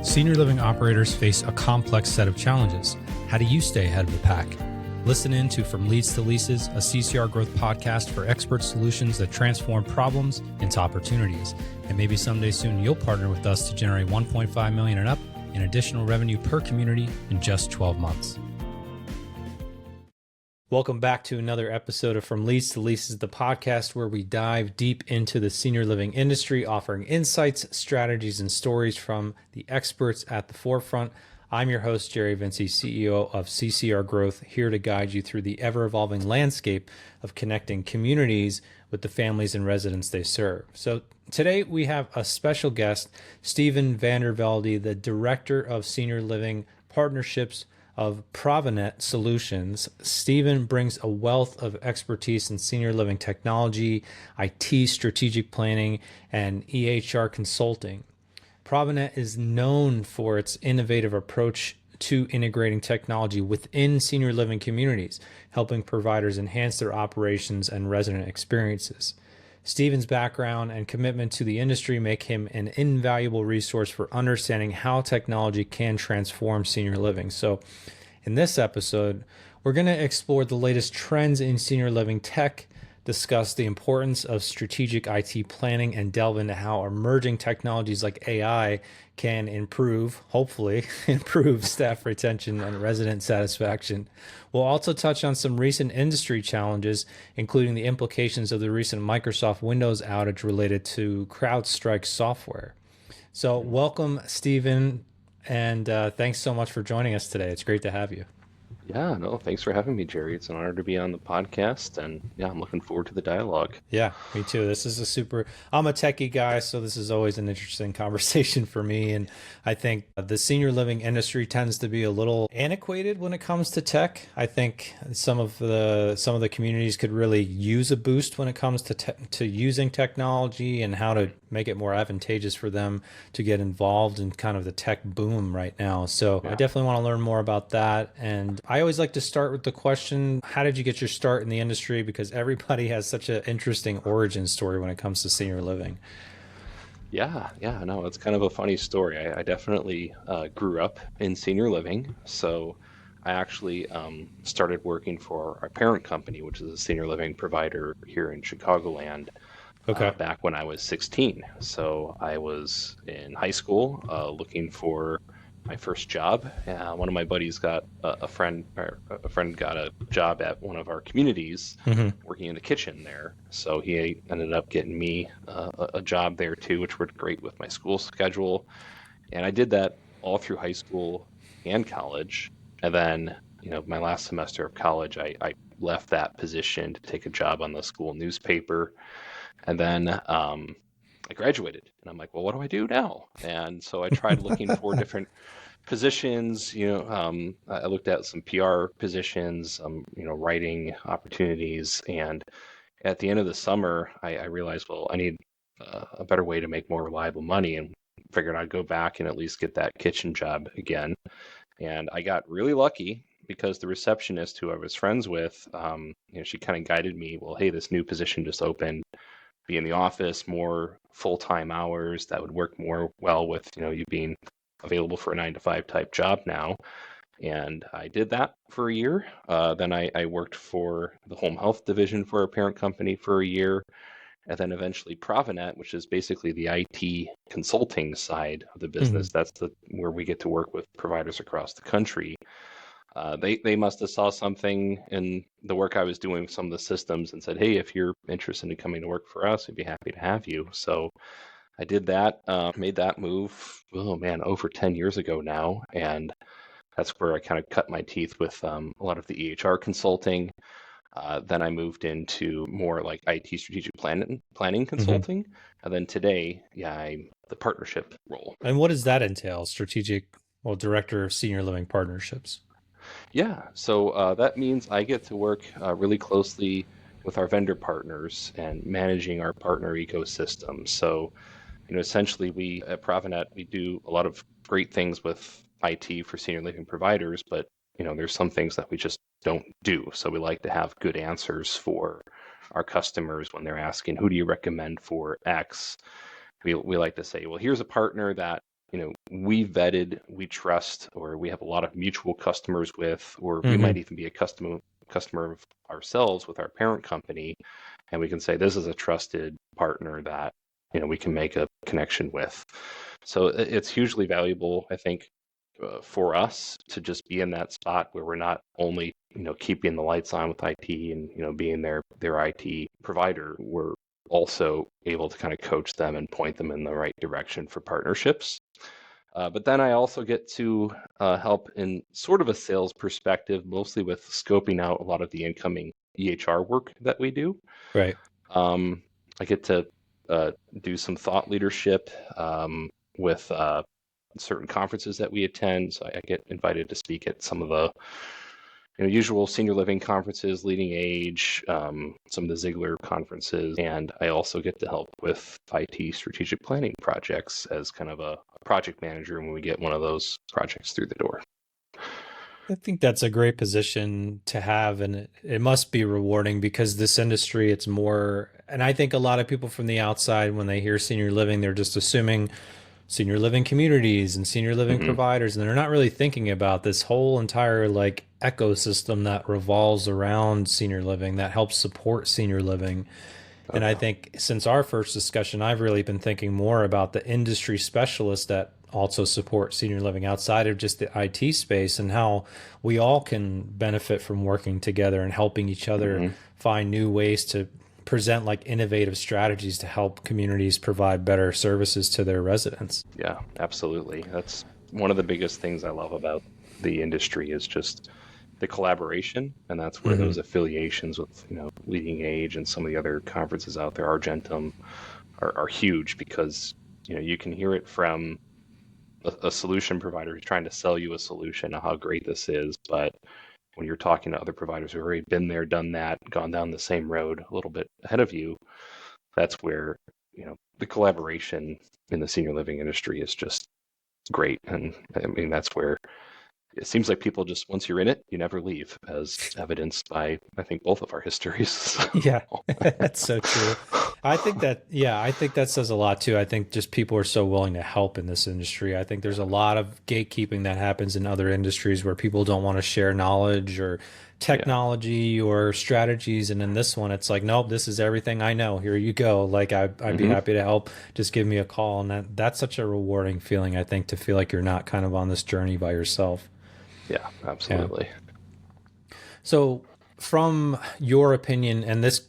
Senior living operators face a complex set of challenges. How do you stay ahead of the pack? Listen in to From Leads to Leases, a CCR growth podcast for expert solutions that transform problems into opportunities. And maybe someday soon you'll partner with us to generate $1.5 million and up in additional revenue per community in just 12 months. Welcome back to another episode of From Leads to Leases, the podcast where we dive deep into the senior living industry, offering insights, strategies, and stories from the experts at the forefront. I'm your host, Jerry Vinci, CEO of CCR Growth, here to guide you through the ever-evolving landscape of connecting communities with the families and residents they serve. So today we have a special guest, Steven VanderVelde, the Director of Senior Living Partnerships of Provinet Solutions. Steven brings a wealth of expertise in senior living technology, IT strategic planning, and EHR consulting. Provinet is known for its innovative approach to integrating technology within senior living communities, helping providers enhance their operations and resident experiences. Steven's background and commitment to the industry make him an invaluable resource for understanding how technology can transform senior living. So in this episode, we're going to explore the latest trends in senior living tech, discuss the importance of strategic IT planning, and delve into how emerging technologies like AI can hopefully improve staff retention and resident satisfaction. We'll also touch on some recent industry challenges, including the implications of the recent Microsoft Windows outage related to CrowdStrike software. So welcome, Steven, and thanks so much for joining us today. It's great to have you. Yeah, no, thanks for having me, Jerry. It's an honor to be on the podcast, and yeah, I'm looking forward to the dialogue. Yeah, me too. I'm a techie guy, so this is always an interesting conversation for me. And I think the senior living industry tends to be a little antiquated when it comes to tech. I think some of the communities could really use a boost when it comes to using technology and how to make it more advantageous for them to get involved in kind of the tech boom right now. So yeah. I definitely want to learn more about that. And I always like to start with the question, how did you get your start in the industry? Because everybody has such an interesting origin story when it comes to senior living. Yeah, no, it's kind of a funny story. I definitely grew up in senior living. So I actually started working for our parent company, which is a senior living provider here in Chicagoland. Okay. Back when I was 16. So I was in high school looking for my first job. One of my buddies got a friend got a job at one of our communities working in the kitchen there. So he ended up getting me a job there too, which worked great with my school schedule. And I did that all through high school and college. And then, my last semester of college, I left that position to take a job on the school newspaper. And then I graduated, and I'm like, well, what do I do now? And so I tried looking for different positions. I looked at some PR positions, writing opportunities. And at the end of the summer, I realized, well, I need a better way to make more reliable money, and figured I'd go back and at least get that kitchen job again. And I got really lucky because the receptionist who I was friends with, she kind of guided me, well, hey, this new position just opened. Be in the office, more full-time hours that would work more well with you being available for a 9-to-5 type job now. And I did that for a year. Then I worked for the home health division for a parent company for a year, and then eventually Provinet, which is basically the IT consulting side of the business. That's where we get to work with providers across the country. They must have saw something in the work I was doing with some of the systems and said, hey, if you're interested in coming to work for us, we'd be happy to have you. So I did that, made that move, over 10 years ago now. And that's where I kind of cut my teeth with a lot of the EHR consulting. Then I moved into more like IT strategic planning consulting. And then today, I'm the partnership role. And what does that entail? Director of Senior Living Partnerships. Yeah, so that means I get to work really closely with our vendor partners and managing our partner ecosystem. So, essentially we at Provinet, we do a lot of great things with IT for senior living providers, but, there's some things that we just don't do. So we like to have good answers for our customers when they're asking, who do you recommend for X? We like to say, well, here's a partner that we vetted, we trust, or we have a lot of mutual customers with, or we Hmm. might even be a customer of ourselves with our parent company, and we can say this is a trusted partner that we can make a connection with. So it's hugely valuable, I think, for us to just be in that spot where we're not only keeping the lights on with IT and being their IT provider. We're also able to kind of coach them and point them in the right direction for partnerships. But then I also get to help in sort of a sales perspective, mostly with scoping out a lot of the incoming EHR work that we do. Right. I get to do some thought leadership with certain conferences that we attend. So I get invited to speak at some of the usual senior living conferences, Leading Age, some of the Ziegler conferences, and I also get to help with IT strategic planning projects as kind of a project manager when we get one of those projects through the door. I think that's a great position to have, and it must be rewarding because this industry, it's more, and I think a lot of people from the outside, when they hear senior living, they're just assuming senior living communities and senior living Mm-hmm. providers, and they're not really thinking about this whole entire like ecosystem that revolves around senior living that helps support senior living. Oh And I yeah. think since our first discussion, I've really been thinking more about the industry specialists that also support senior living outside of just the IT space and how we all can benefit from working together and helping each other Mm-hmm. find new ways to present like innovative strategies to help communities provide better services to their residents. Yeah, absolutely. That's one of the biggest things I love about the industry is just the collaboration, and that's where Hmm. those affiliations with Leading Age and some of the other conferences out there, Argentum, are huge because you can hear it from a solution provider who's trying to sell you a solution of how great this is, but when you're talking to other providers who've already been there, done that, gone down the same road a little bit ahead of you, that's where the collaboration in the senior living industry is just great. And I mean, that's where it seems like people just, once you're in it, you never leave, as evidenced by, I think, both of our histories. Yeah, that's so true. I think that, yeah, I think that says a lot too. I think just people are so willing to help in this industry. I think there's a lot of gatekeeping that happens in other industries where people don't want to share knowledge or Yeah. technology or strategies. And in this one, it's like, nope, this is everything I know. Here you go. Like I'd be Hmm. happy to help. Just give me a call. And that's such a rewarding feeling, I think, to feel like you're not kind of on this journey by yourself. Yeah, Yeah. absolutely. So, from your opinion, and this,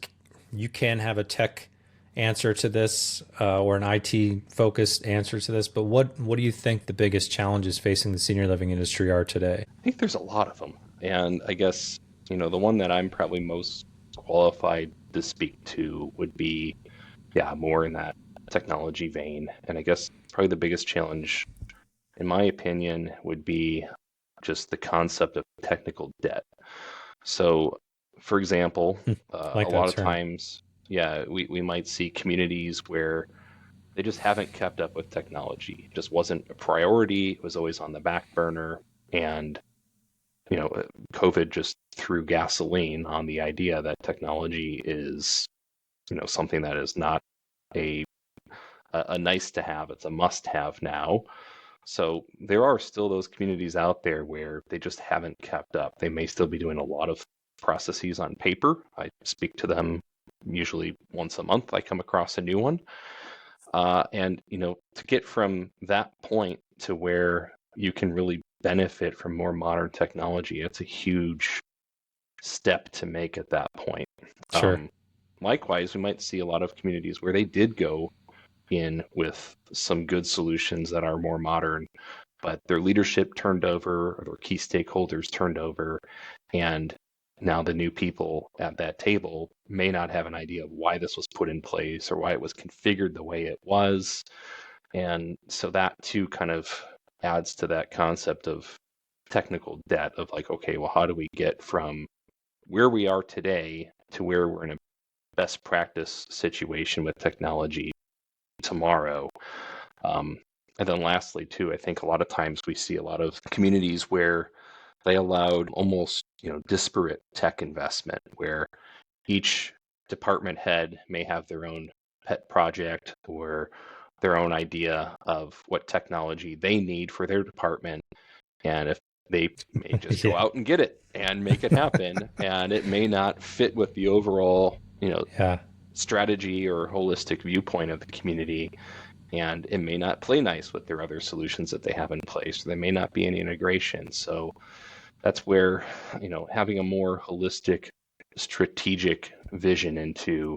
you can have a tech answer to this or an IT focused answer to this, but what do you think the biggest challenges facing the senior living industry are today? I think there's a lot of them. And I guess, the one that I'm probably most qualified to speak to would be, yeah, more in that technology vein. And I guess probably the biggest challenge, in my opinion, would be just the concept of technical debt. So, for example, Hmm, a like that lot of term. times, yeah, we might see communities where they just haven't kept up with technology. It just wasn't a priority. It was always on the back burner. And, COVID just threw gasoline on the idea that technology is, something that is not a, a nice to have. It's a must have now. So there are still those communities out there where they just haven't kept up. They may still be doing a lot of processes on paper. I speak to them usually once a month. I come across a new one. And, to get from that point to where you can really benefit from more modern technology, it's a huge step to make at that point. Sure. Likewise, we might see a lot of communities where they did go in with some good solutions that are more modern, but their leadership turned over or their key stakeholders turned over, and now the new people at that table may not have an idea of why this was put in place or why it was configured the way it was. And so that too kind of adds to that concept of technical debt of like, okay, well, how do we get from where we are today to where we're in a best practice situation with technology tomorrow? Um, and then lastly, too, I think a lot of times we see a lot of communities where they allowed almost, disparate tech investment where each department head may have their own pet project, or their own idea of what technology they need for their department. And if they may just go Yeah. out and get it and make it happen, and it may not fit with the overall, Yeah. strategy or holistic viewpoint of the community, and it may not play nice with their other solutions that they have in place. There may not be any integration. So that's where, having a more holistic, strategic vision into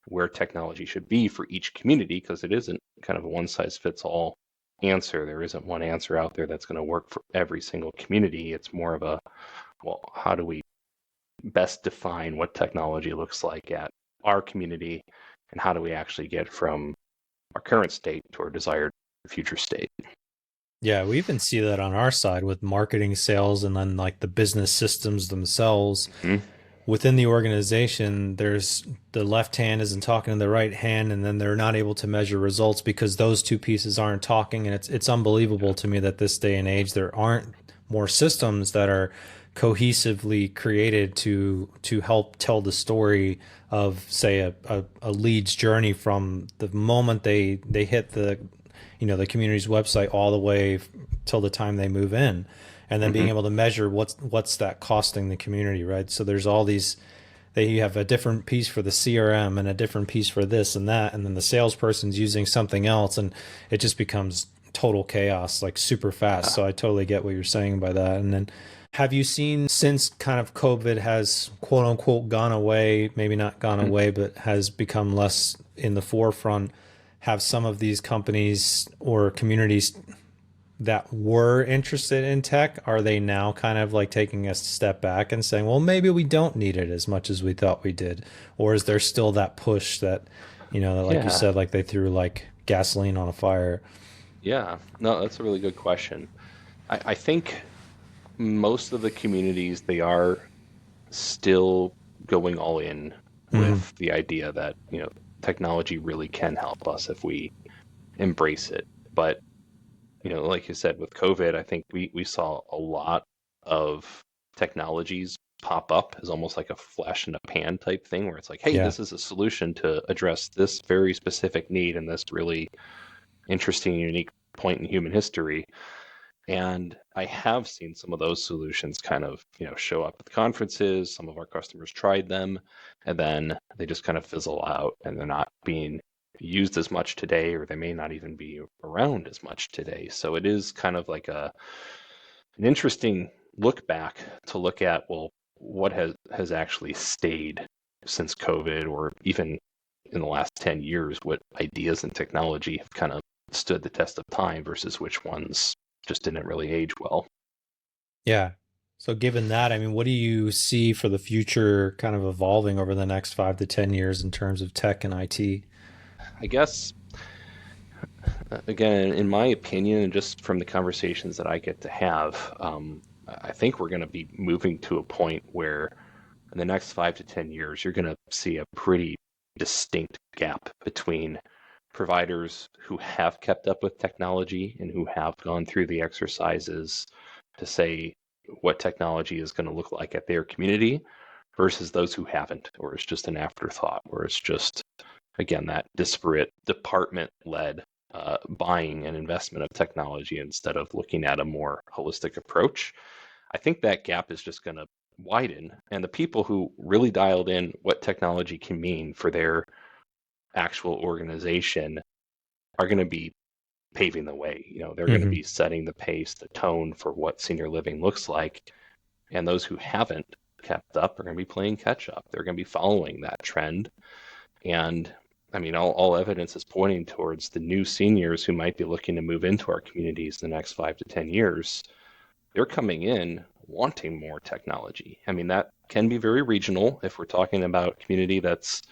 where technology should be for each community, because it isn't kind of a one size fits all answer. There isn't one answer out there that's going to work for every single community. It's more of a, well, how do we best define what technology looks like at our community, and how do we actually get from our current state to our desired future state? Yeah, we even see that on our side with marketing, sales, and then like the business systems themselves. Mm-hmm. Within the organization, there's the left hand isn't talking to the right hand, and then they're not able to measure results because those two pieces aren't talking. And it's unbelievable to me that this day and age there aren't more systems that are cohesively created to help tell the story of, say, a lead's journey from the moment they hit the the community's website all the way till the time they move in, and then being able to measure what's that costing the community, right? So there's all these, they have a different piece for the CRM and a different piece for this and that, and then the salesperson's using something else, and it just becomes total chaos, like super fast. So I totally get what you're saying by that. And then have you seen, since kind of COVID has quote unquote gone away, maybe not gone away, but has become less in the forefront, have some of these companies or communities that were interested in tech, are they now kind of like taking a step back and saying, well, maybe we don't need it as much as we thought we did? Or is there still that push that, like you said, like they threw like gasoline on a fire? Yeah, no, that's a really good question. I think most of the communities, they are still going all in with the idea that, technology really can help us if we embrace it. But, like you said, with COVID, I think we saw a lot of technologies pop up as almost like a flash in a pan type thing, where it's like, hey, this is a solution to address this very specific need and this really interesting, unique point in human history. And I have seen some of those solutions kind of, show up at conferences. Some of our customers tried them, and then they just kind of fizzle out, and they're not being used as much today, or they may not even be around as much today. So it is kind of like an interesting look back to look at, well, what has actually stayed since COVID, or even in the last 10 years, what ideas and technology have kind of stood the test of time versus which ones just didn't really age well. Yeah. So given that, I mean, what do you see for the future kind of evolving over the next 5 to 10 years in terms of tech and IT? I guess, again, in my opinion, and just from the conversations that I get to have, I think we're going to be moving to a point where in the next 5 to 10 years, you're going to see a pretty distinct gap between providers who have kept up with technology and who have gone through the exercises to say what technology is going to look like at their community, versus those who haven't, or it's just an afterthought, or it's just, again, that disparate department-led buying and investment of technology instead of looking at a more holistic approach. I think that gap is just going to widen, and the people who really dialed in what technology can mean for their actual organization are going to be paving the way. They're going to be setting the pace, the tone for what senior living looks like. And those who haven't kept up are going to be playing catch up. They're going to be following that trend. And I mean, all evidence is pointing towards the new seniors who might be looking to move into our communities in the next 5 to 10 years. They're coming in wanting more technology. I mean, that can be very regional if we're talking about a community that's,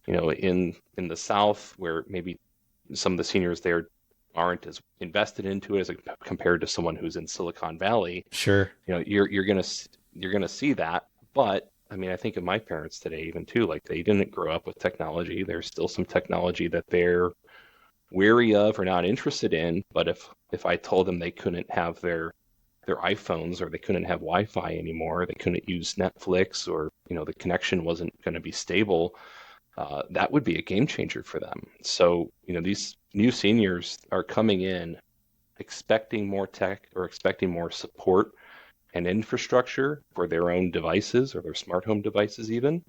in the South, where maybe some of the seniors there aren't as invested into it as compared to someone who's in Silicon Valley. Sure. You're gonna see that. But I mean, I think of my parents today, even too, like they didn't grow up with technology. There's still some technology that they're wary of or not interested in. But if I told them they couldn't have their iPhones, or they couldn't have Wi-Fi anymore, they couldn't use Netflix, or the connection wasn't going to be stable, that would be a game changer for them. So these new seniors are coming in expecting more tech or expecting more support and infrastructure for their own devices or their smart home devices even.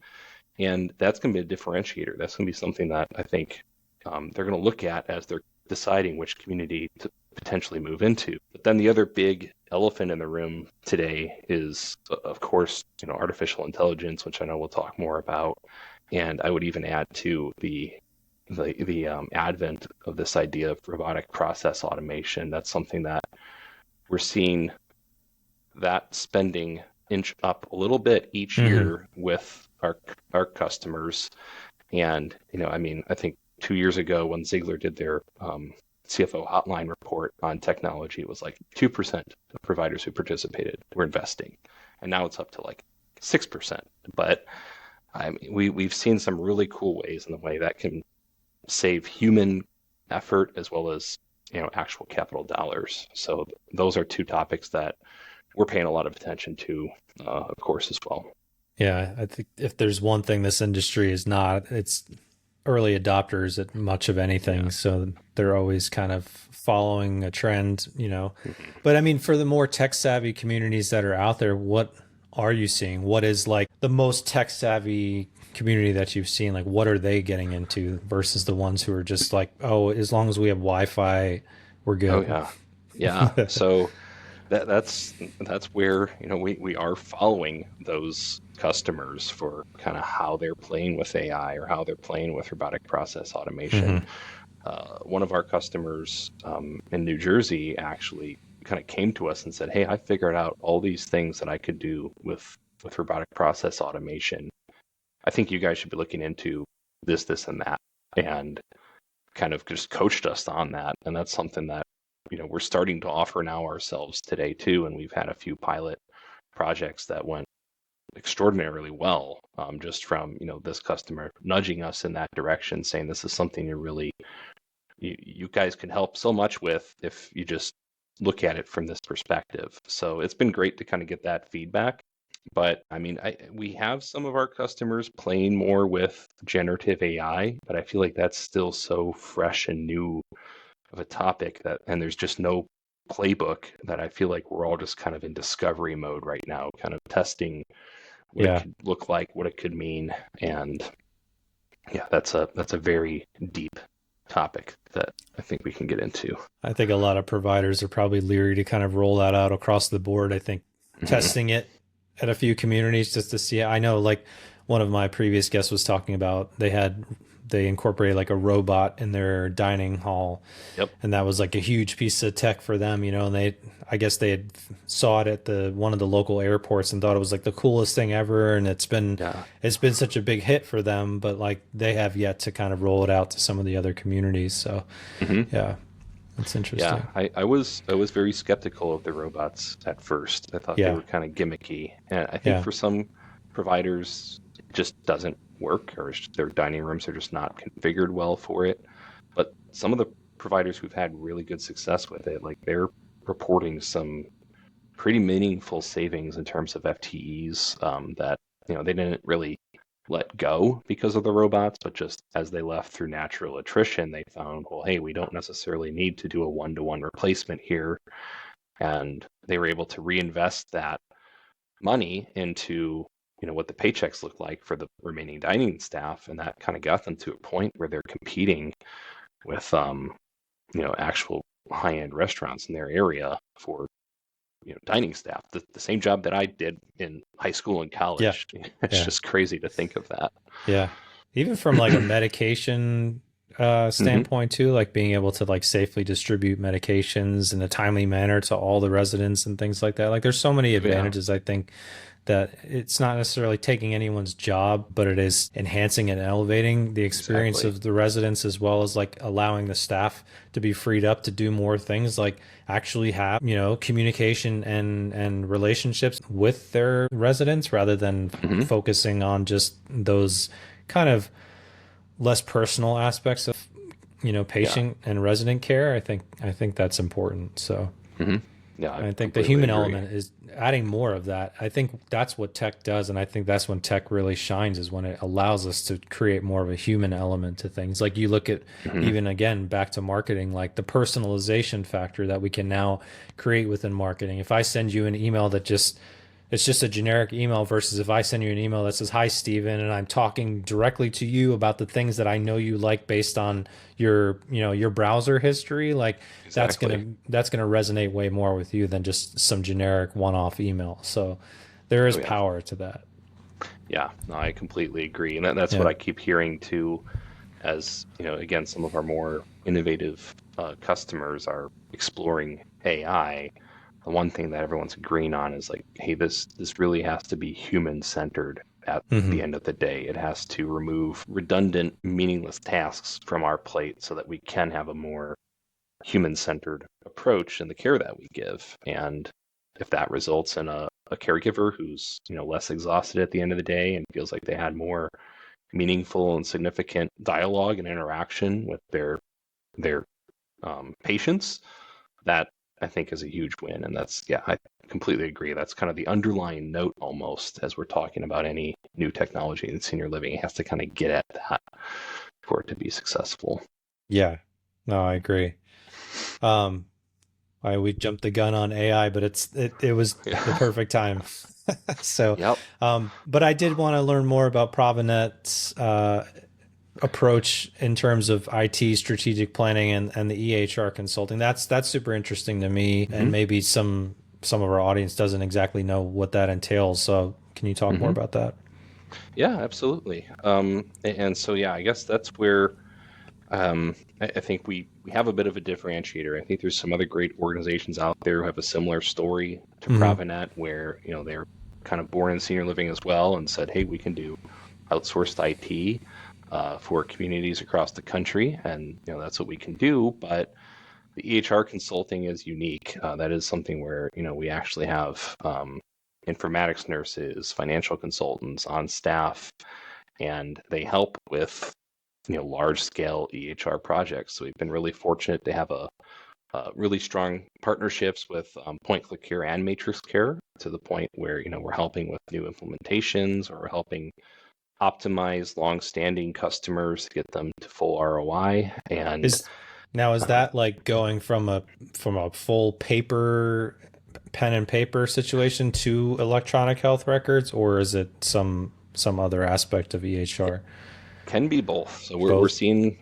And that's going to be a differentiator. That's going to be something that I think they're going to look at as they're deciding which community to potentially move into. But then the other big elephant in the room today is, of course, artificial intelligence, which I know we'll talk more about. And I would even add to the advent of this idea of robotic process automation. That's something that we're seeing that spending inch up a little bit each year with our customers. And I think 2 years ago when Ziegler did their CFO hotline report on technology, it was like 2% of providers who participated were investing, and now it's up to like 6%. But we've seen some really cool ways in the way that can save human effort as well as actual capital dollars. So those are two topics that we're paying a lot of attention to, of course, as well. Yeah, I think if there's one thing this industry is not, it's early adopters at much of anything. Yeah. So they're always kind of following a trend, But I mean, for the more tech savvy communities that are out there, what are you seeing? What is like the most tech savvy community that you've seen? Like, what are they getting into versus the ones who are just like, oh, as long as we have Wi-Fi, we're good. Oh yeah. Yeah. So that's where, we are following those customers for kind of how they're playing with AI or how they're playing with robotic process automation. One of our customers in New Jersey actually kind of came to us and said, hey, I figured out all these things that I could do with robotic process automation. I think you guys should be looking into this, and that, and kind of just coached us on that. And that's something that, we're starting to offer now ourselves today too. And we've had a few pilot projects that went extraordinarily well, just from, this customer nudging us in that direction, saying this is something you guys can help so much with if you just look at it from this perspective. So it's been great to kind of get that feedback. But I mean, we have some of our customers playing more with generative AI, but I feel like that's still so fresh and new of a topic and there's just no playbook, that I feel like we're all just kind of in discovery mode right now, kind of testing what it could look like, what it could mean. And yeah, that's a very deep topic that I think we can get into. I think a lot of providers are probably leery to kind of roll that out across the board. I think testing it at a few communities just to see. I know, like, one of my previous guests was talking about they incorporated like a robot in their dining hall. Yep. And that was like a huge piece of tech for them, and I guess they had saw it at one of the local airports and thought it was like the coolest thing ever. And it's been such a big hit for them, but like they have yet to kind of roll it out to some of the other communities. So yeah, that's interesting. Yeah, I was very skeptical of the robots at first. I thought they were kind of gimmicky. And I think for some providers, it just doesn't work, or their dining rooms are just not configured well for it. But some of the providers who've had really good success with it, like, they're reporting some pretty meaningful savings in terms of FTEs that they didn't really let go because of the robots, but just as they left through natural attrition, they found, well, hey, we don't necessarily need to do a one-to-one replacement here. And they were able to reinvest that money into what the paychecks look like for the remaining dining staff, and that kind of got them to a point where they're competing with actual high-end restaurants in their area for dining staff. The same job that I did in high school and college. It's just crazy to think of that. Yeah, even from like a medication standpoint too, like being able to like safely distribute medications in a timely manner to all the residents and things like that. Like, there's so many advantages, I think, that it's not necessarily taking anyone's job, but it is enhancing and elevating the experience of the residents, as well as like allowing the staff to be freed up to do more things, like actually have, communication and relationships with their residents, rather than focusing on just those kind of less personal aspects of, patient and resident care. I think that's important. So Yeah, I And I think the completely human agree. element is adding more of that. I think that's what tech does. And I think that's when tech really shines, is when it allows us to create more of a human element to things. Like you look at, Hmm. even again, back to marketing, like the personalization factor that we can now create within marketing. If I send you an email that just, it's just a generic email versus if I send you an email that says, "Hi, Steven," and I'm talking directly to you about the things that I know you like based on your browser history, like Exactly. that's gonna resonate way more with you than just some generic one-off email. So there is Oh yeah. power to that. Yeah, no, I completely agree. And that's what Yeah. I keep hearing too, as, again, some of our more innovative customers are exploring AI. The one thing that everyone's agreeing on is like, hey, this really has to be human centered at Hmm. the end of the day. It has to remove redundant, meaningless tasks from our plate so that we can have a more human centered approach in the care that we give. And if that results in a caregiver who's less exhausted at the end of the day and feels like they had more meaningful and significant dialogue and interaction with their patients, that I think is a huge win. And that's, yeah, I completely agree. That's kind of the underlying note almost as we're talking about any new technology in senior living. It has to kind of get at that for it to be successful. Yeah. No, I agree. Um, we jumped the gun on AI, but it was the Yeah. perfect time. So, Yep. but I did want to learn more about Provinet's approach in terms of IT strategic planning and the EHR consulting. That's super interesting to me, and Hmm. maybe some of our audience doesn't exactly know what that entails. So, can you talk more Hmm. about that? Yeah, absolutely. And so, yeah, I guess that's where I think we have a bit of a differentiator. I think there's some other great organizations out there who have a similar story to Hmm. Provinet, where they're kind of born in senior living as well, and said, "Hey, we can do outsourced IT for communities across the country," and that's what we can do. But the EHR consulting is unique. That is something where we actually have informatics nurses, financial consultants on staff, and they help with large scale EHR projects. So we've been really fortunate to have really strong partnerships with Point Click Care and Matrix Care, to the point where we're helping with new implementations, or we're helping optimize long-standing customers to get them to full ROI. And Is now, is uh, that like going from a full paper pen and paper situation to electronic health records, or is it some other aspect of EHR? can be both. So we're Both. seeing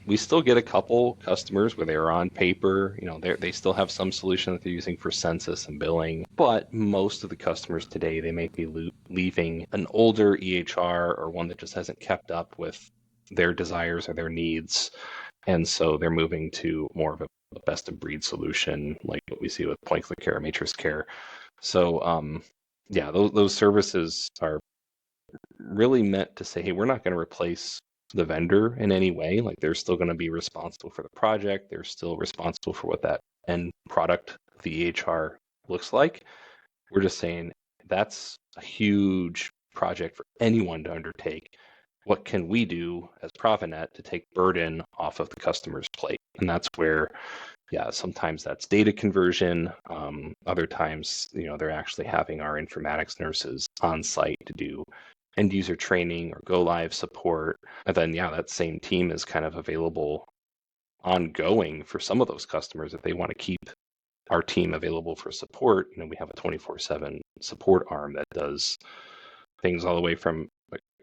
we still get a couple customers where they are on paper. They still have some solution that they're using for census and billing, but most of the customers today, they may be leaving an older EHR, or one that just hasn't kept up with their desires or their needs, and so they're moving to more of a best of breed solution, like what we see with Point Click Care, Matrix Care. So yeah, those services are really meant to say, hey, we're not going to replace the vendor in any way. Like, they're still going to be responsible for the project. They're still responsible for what that end product, the EHR, looks like. We're just saying that's a huge project for anyone to undertake. What can we do as Provinet to take burden off of the customer's plate? And that's where, yeah, sometimes that's data conversion. Other times, they're actually having our informatics nurses on site to do end user training or go live support. And then, yeah, that same team is kind of available ongoing for some of those customers if they want to keep our team available for support. We have a 24/7 support arm that does things all the way from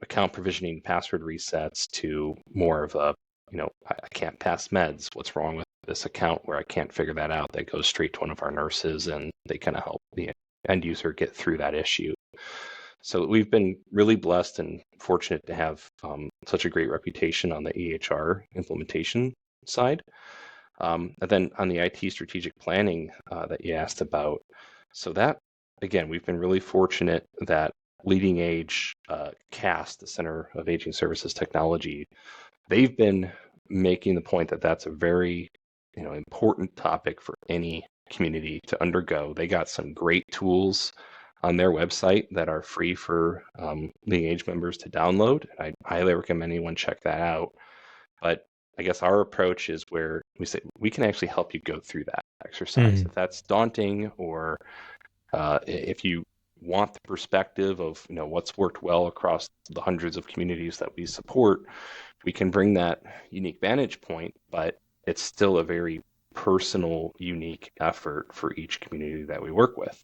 account provisioning, password resets, to more of a, I can't pass meds. What's wrong with this account where I can't figure that out? That goes straight to one of our nurses, and they kind of help the end user get through that issue. So we've been really blessed and fortunate to have such a great reputation on the EHR implementation side. And then on the IT strategic planning that you asked about, so that, again, we've been really fortunate that Leading Age CAST, the Center of Aging Services Technology, they've been making the point that that's a very important topic for any community to undergo. They got some great tools on their website that are free for Leading Age members to download. I highly recommend anyone check that out. But I guess our approach is where we say we can actually help you go through that exercise. Mhm. If that's daunting, or if you want the perspective of what's worked well across the hundreds of communities that we support, we can bring that unique vantage point, but it's still a very personal, unique effort for each community that we work with.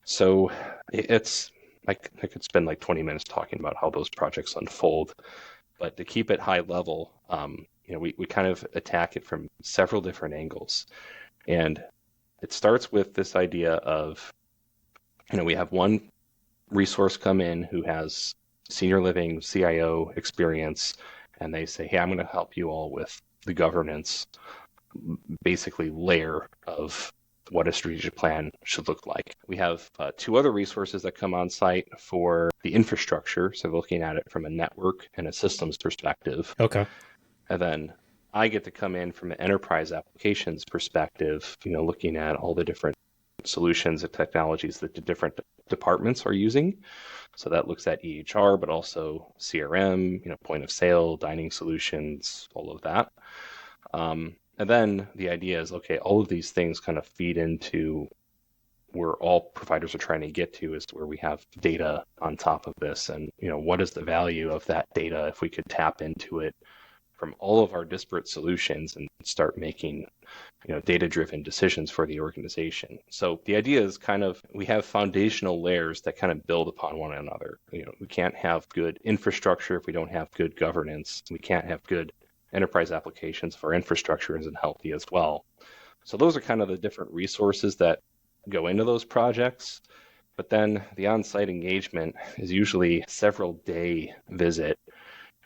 So it's I could spend like 20 minutes talking about how those projects unfold, but to keep it high level, we kind of attack it from several different angles. And it starts with this idea of, we have one resource come in who has senior living CIO experience, and they say, hey, I'm going to help you all with the governance, basically layer of what a strategic plan should look like. We have two other resources that come on site for the infrastructure, so looking at it from a network and a systems perspective. Okay. And then I get to come in from an enterprise applications perspective, looking at all the different solutions and technologies that the different departments are using. So that looks at EHR, but also CRM, point of sale, dining solutions, all of that. And then the idea is, okay, all of these things kind of feed into where all providers are trying to get to, is where we have data on top of this. And, what is the value of that data if we could tap into it from all of our disparate solutions and start making, data-driven decisions for the organization. So the idea is kind of, we have foundational layers that kind of build upon one another. We can't have good infrastructure if we don't have good governance. We can't have good enterprise applications if our infrastructure isn't healthy as well. So those are kind of the different resources that go into those projects. But then the on-site engagement is usually a several day visit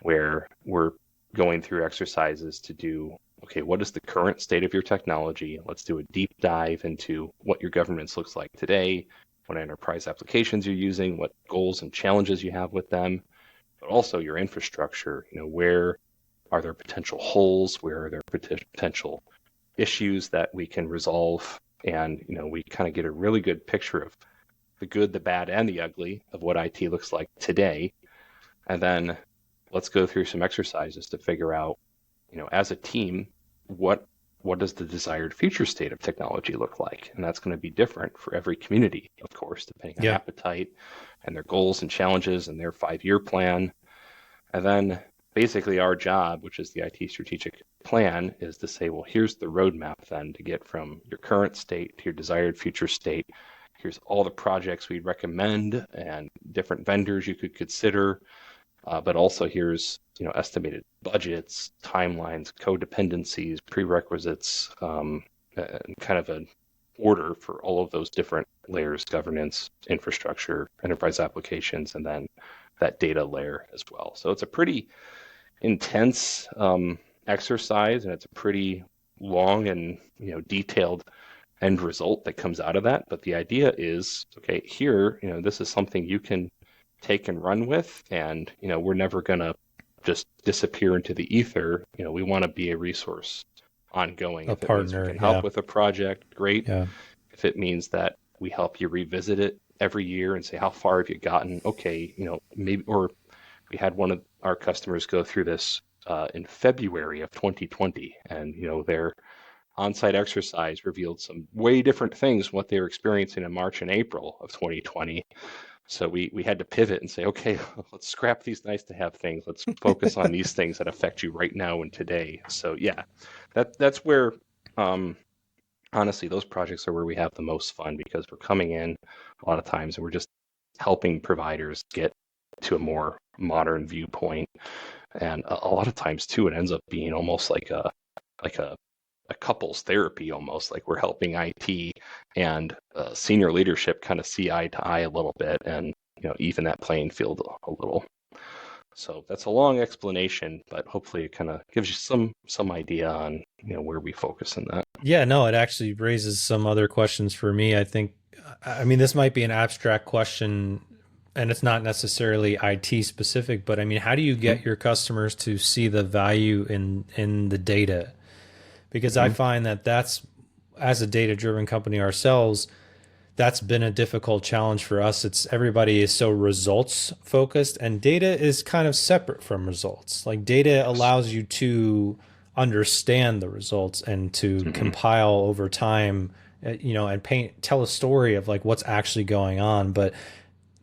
where we're going through exercises to do, okay, what is the current state of your technology? Let's do a deep dive into what your governance looks like today, what enterprise applications you're using, what goals and challenges you have with them, but also your infrastructure. Where are there potential holes? Where are there potential issues that we can resolve? And, we kind of get a really good picture of the good, the bad, and the ugly of what IT looks like today. And then let's go through some exercises to figure out, as a team, what does the desired future state of technology look like? And that's going to be different for every community, of course, depending on appetite and their goals and challenges and their 5-year plan. And then basically our job, which is the IT strategic plan, is to say, well, here's the roadmap then to get from your current state to your desired future state. Here's all the projects we'd recommend and different vendors you could consider. But also here's, estimated budgets, timelines, codependencies, prerequisites, and kind of an order for all of those different layers: governance, infrastructure, enterprise applications, and then that data layer as well. So it's a pretty intense exercise, and it's a pretty long and detailed end result that comes out of that. But the idea is, okay, here, this is something you can take and run with, and we're never going to just disappear into the ether. We want to be a resource ongoing. If it means we can help with a project, great. Yeah. If it means that we help you revisit it every year and say, how far have you gotten? Okay, maybe. Or we had one of our customers go through this in February of 2020, and their on-site exercise revealed some way different things from what they were experiencing in March and April of 2020. So we had to pivot and say, okay, let's scrap these nice to have things. Let's focus on these things that affect you right now and today. So yeah, that's where, honestly, those projects are where we have the most fun, because we're coming in a lot of times and we're just helping providers get to a more modern viewpoint. And a lot of times too, it ends up being almost like a couples therapy, almost like we're helping IT and senior leadership kind of see eye to eye a little bit, and even that playing field a little. So that's a long explanation, but hopefully it kind of gives you some idea on where we focus in that. Yeah, no, it actually raises some other questions for me. I mean, this might be an abstract question, and it's not necessarily IT specific, but I mean, how do you get your customers to see the value in the data? Because I find that that's, as a data-driven company ourselves, that's been a difficult challenge for us. Everybody is so results focused, and data is kind of separate from results. Like, data allows you to understand the results and to Hmm. compile over time, and tell a story of like what's actually going on. But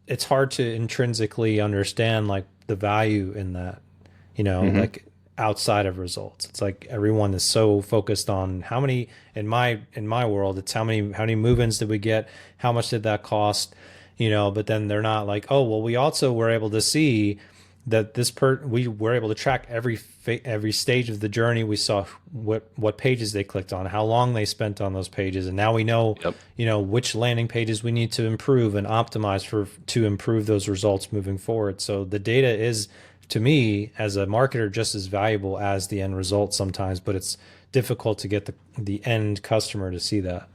it's hard to intrinsically understand like the value in that, Hmm. like outside of results. It's like everyone is so focused on how many in my world, it's how many move-ins did we get? How much did that cost? But then they're not like, oh, well, we also were able to see that we were able to track every stage of the journey. We saw what pages they clicked on, how long they spent on those pages, and now we know, Yep. which landing pages we need to improve and optimize to improve those results moving forward. So the data is, to me, as a marketer, just as valuable as the end result sometimes, but it's difficult to get the end customer to see that.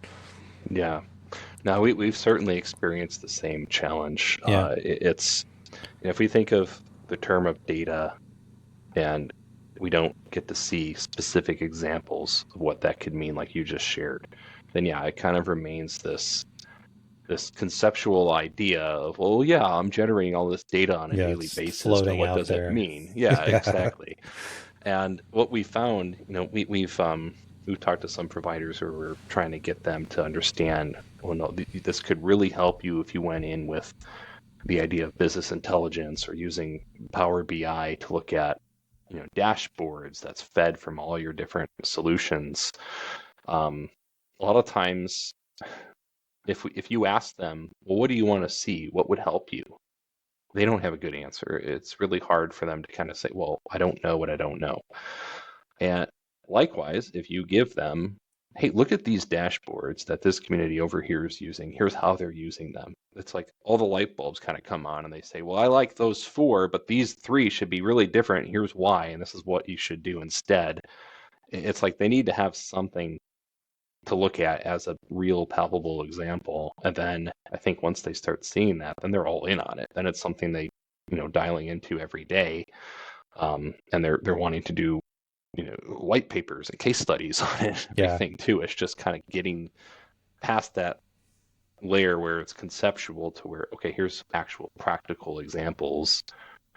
Yeah. Now we've certainly experienced the same challenge. Yeah. It's if we think of the term of data and we don't get to see specific examples of what that could mean, like you just shared, then yeah, it kind of remains this conceptual idea of, well, yeah, I'm generating all this data on a Yeah. daily It's basis, but floating what out does it there. mean? Yeah, Yeah. exactly. And what we found, we've talked to some providers who were trying to get them to understand, well, no, this could really help you if you went in with the idea of business intelligence or using Power BI to look at, dashboards that's fed from all your different solutions. A lot of times, if you ask them, well, what do you want to see? What would help you? They don't have a good answer. It's really hard for them to kind of say, well, I don't know what I don't know. And likewise, if you give them, hey, look at these dashboards that this community over here is using. Here's how they're using them. It's like all the light bulbs kind of come on and they say, well, I like those four, but these three should be really different. Here's why. And this is what you should do instead. It's like they need to have something to look at as a real palpable example. And then I think once they start seeing that, then they're all in on it. Then it's something they, dialing into every day. And they're wanting to do, white papers and case studies on it, Yeah. everything too. It's just kind of getting past that layer where it's conceptual to where, okay, here's actual practical examples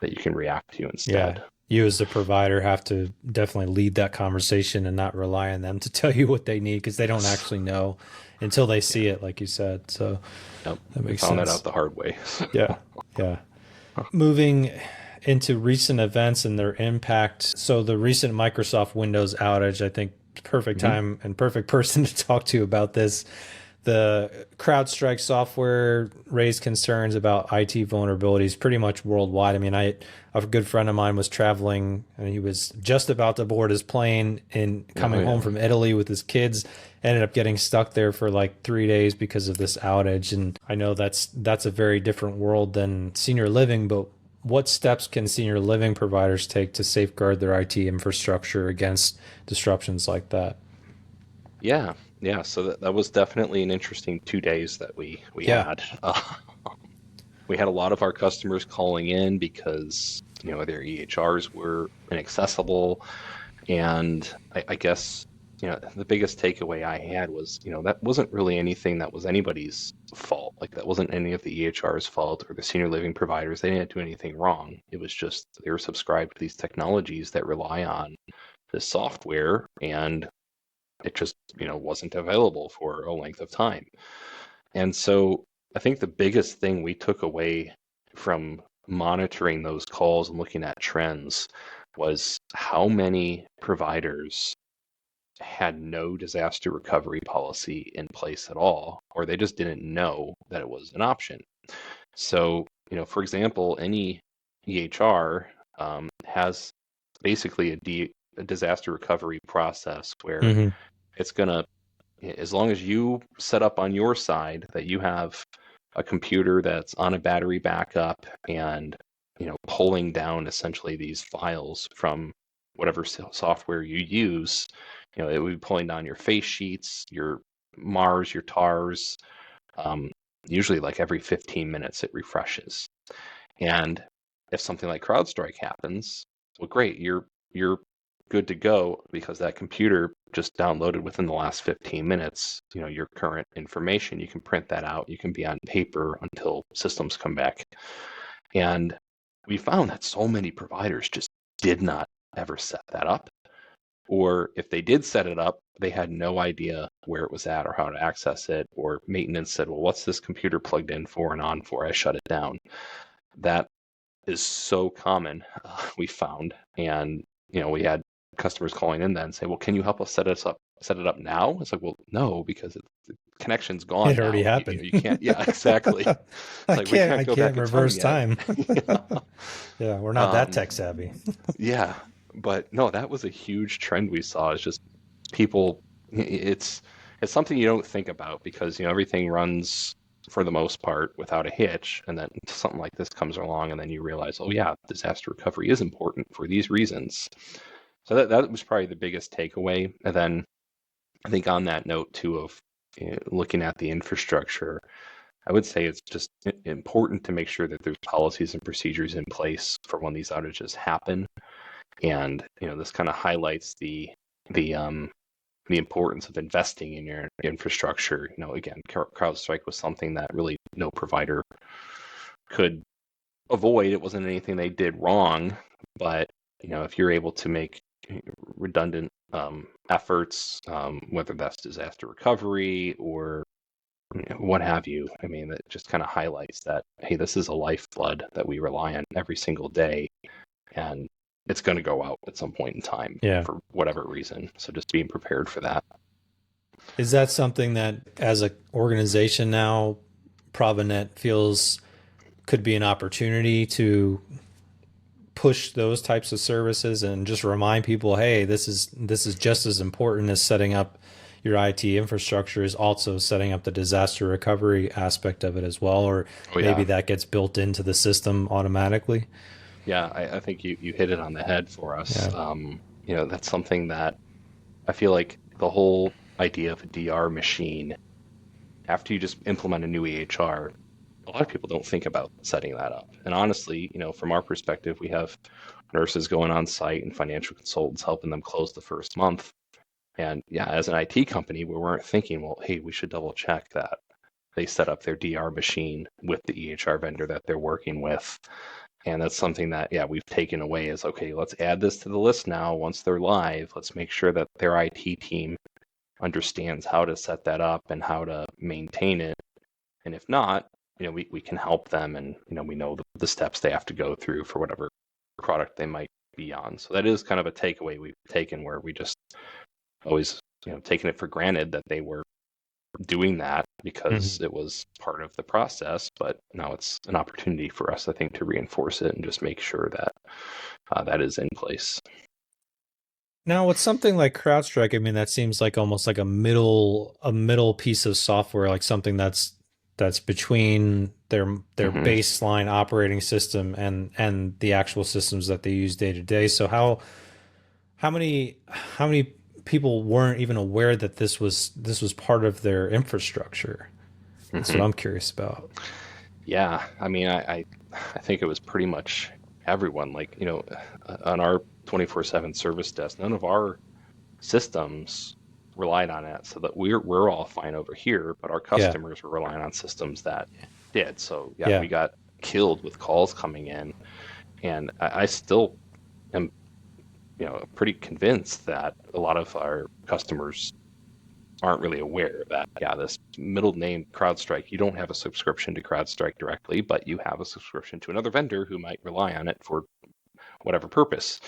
that you can react to Yeah. instead. You as the provider have to definitely lead that conversation and not rely on them to tell you what they need, because they don't Yes. actually know until they Yeah. see it, like you said. So Yep. that We makes found that out sense. the hard way. Yeah. Yeah. Moving into recent events and their impact. So the recent Microsoft Windows outage, I think perfect Hmm. time and perfect person to talk to about this. The CrowdStrike software raised concerns about IT vulnerabilities pretty much worldwide. I mean, a good friend of mine was traveling and he was just about to board his plane and Oh coming home yeah. from Italy with his kids, ended up getting stuck there for like 3 days because of this outage. And I know that's a very different world than senior living, but what steps can senior living providers take to safeguard their IT infrastructure against disruptions like that? Yeah, yeah. So that was definitely an interesting 2 days that we Yeah. had. We had a lot of our customers calling in because their EHRs were inaccessible, and I guess the biggest takeaway I had was that wasn't really anything that was anybody's fault. Like that wasn't any of the EHR's fault or the senior living providers. They didn't do anything wrong. It was just they were subscribed to these technologies that rely on this software, and it just wasn't available for a length of time. And so I think the biggest thing we took away from monitoring those calls and looking at trends was how many providers had no disaster recovery policy in place at all, or they just didn't know that it was an option. So, for example, any EHR has basically a disaster recovery process where Hmm. it's going to, as long as you set up on your side that you have a computer that's on a battery backup and pulling down essentially these files from whatever software you use, it would be pulling down your face sheets, your mars, your tars. um, Usually like every 15 minutes it refreshes. And if something like CrowdStrike happens, well, great, you're good to go because that computer just downloaded within the last 15 minutes, your current information. You can print that out. You can be on paper until systems come back. And we found that so many providers just did not ever set that up. Or if they did set it up, they had no idea where it was at or how to access it, or maintenance said, well, what's this computer plugged in for and on for? I shut it down. That is so common, we found. And, we had customers calling in then and say, well, can you help us set it up now? It's like, well, no, because the connection's gone It now. already happened. You can't, yeah, exactly. It's like, we I can't go can't back in reverse time time. yet. Yeah, we're not that tech savvy. Yeah, but no, that was a huge trend we saw. It's just people. It's something you don't think about because everything runs for the most part without a hitch, and then something like this comes along, and then you realize, oh yeah, disaster recovery is important for these reasons. So that was probably the biggest takeaway. And then I think on that note too of looking at the infrastructure, I would say it's just important to make sure that there's policies and procedures in place for when these outages happen. And this kind of highlights the importance of investing in your infrastructure. Again, CrowdStrike was something that really no provider could avoid. It wasn't anything they did wrong, but if you're able to make redundant efforts, whether that's disaster recovery or what have you, I mean, that just kind of highlights that, hey, this is a lifeblood that we rely on every single day, and it's going to go out at some point in time for whatever reason. So just being prepared for that. Is that something that as an organization now, Provinet feels could be an opportunity to push those types of services and just remind people, hey, this is just as important as setting up your IT infrastructure, is also setting up the disaster recovery aspect of it as well, or maybe that gets built into the system automatically? Yeah, I think you hit it on the head for us. Yeah. That's something that I feel like the whole idea of a DR machine, after you just implement a new EHR, a lot of people don't think about setting that up. And honestly, from our perspective, we have nurses going on site and financial consultants helping them close the first month. And yeah, as an IT company, we weren't thinking, well, hey, we should double check that they set up their DR machine with the EHR vendor that they're working with. And that's something that, we've taken away is, okay, let's add this to the list now. Once they're live, let's make sure that their IT team understands how to set that up and how to maintain it. And if not, we can help them, and, we know the steps they have to go through for whatever product they might be on. So that is kind of a takeaway we've taken, where we just always, taking it for granted that they were doing that because it was part of the process. But now it's an opportunity for us, I think, to reinforce it and just make sure that that is in place. Now, with something like CrowdStrike, I mean, that seems like almost like a middle piece of software, like something that's between their baseline operating system and the actual systems that they use day to day. So how many people weren't even aware that this was part of their infrastructure? That's what I'm curious about. Yeah, I mean, I think it was pretty much everyone. Like, on our 24/7 service desk, none of our systems relied on it, so that we're all fine over here, but our customers were relying on systems that did. So we got killed with calls coming in, and I still am pretty convinced that a lot of our customers aren't really aware that this middle name CrowdStrike, you don't have a subscription to CrowdStrike directly, but you have a subscription to another vendor who might rely on it for whatever purpose.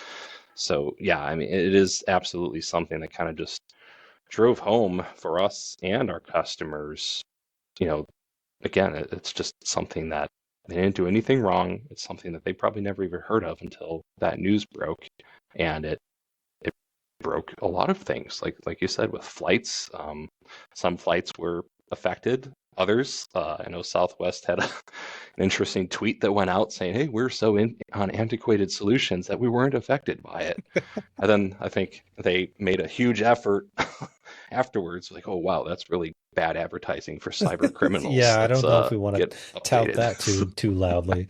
So I mean, it is absolutely something that kind of just drove home for us and our customers. Again, it's just something that they didn't do anything wrong. It's something that they probably never even heard of until that news broke, and it broke a lot of things. Like you said, with flights, some flights were affected. Others, I know Southwest had an interesting tweet that went out saying, hey, we're so on antiquated solutions that we weren't affected by it. And then I think they made a huge effort afterwards, like, oh, wow, that's really bad advertising for cyber criminals. I don't know if we want to tout that too loudly.